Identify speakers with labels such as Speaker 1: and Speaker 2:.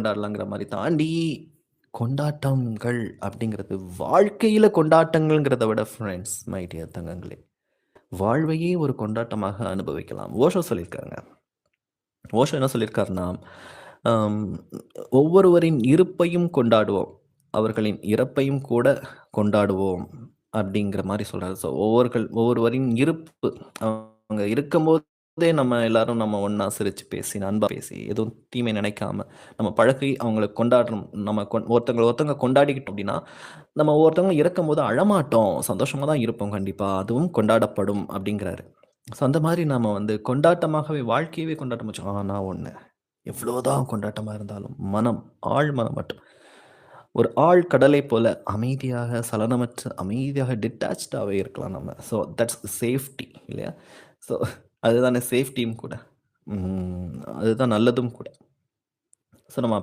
Speaker 1: கொண்டாடலாங்கிற மாரி தாண்டி, கொண்டாட்டங்கள் அப்படிங்கிறது வாழ்க்கையில கொண்டாட்டங்கள்ங்கிறத விட ஃபிரெண்ட்ஸ் மை டியர் தங்கங்களே, வாழ்வையே ஒரு கொண்டாட்டமாக அனுபவிக்கலாம். ஓஷோ சொல்லியிருக்காருங்க. ஓஷோ என்ன சொல்லியிருக்காருன்னா, அம் ஒவ்வொருவரின் இருப்பையும் கொண்டாடுவோம். அவர்களின் இறப்பையும் கூட கொண்டாடுவோம். அப்படிங்கிற மாரி சொல்றாரு. ஸோ ஒவ்வொருவரின் இருப்பு அவங்க இருக்கும்போதே நம்ம எல்லாரும் நம்ம ஒண்ணா சிரிச்சு பேசி, அன்பா பேசி, எதுவும் தீமை நினைக்காம, நம்ம பழகி அவங்கள கொண்டாடுறோம். நம்ம ஒருத்தவங்க கொண்டாடிக்கிட்டோம் அப்படின்னா, நம்ம ஒருத்தவங்க இறக்கும்போது அழமாட்டோம். சந்தோஷமா தான் இருப்போம் கண்டிப்பா. அதுவும் கொண்டாடப்படும் அப்படிங்கிறாரு. ஸோ அந்த மாரி நாம வந்து கொண்டாட்டமாகவே வாழ்க்கையவே கொண்டாட்டம் வச்சோம். ஆனா ஒண்ணு, எவ்வளோதான் கொண்டாட்டமா இருந்தாலும் ஆழ் மனம் மட்டும் ஒரு ஆழ்கடலைப் போல அமைதியாக, சலனமற்ற அமைதியாக டிட்டாச்டாவே இருக்கலாம் நம்ம. ஸோ தட்ஸ் சேஃப்டி இல்லையா? ஸோ அதுதானே சேஃப்டியும் கூட. அதுதான் நல்லதும் கூட. ஸோ நம்ம அப்படி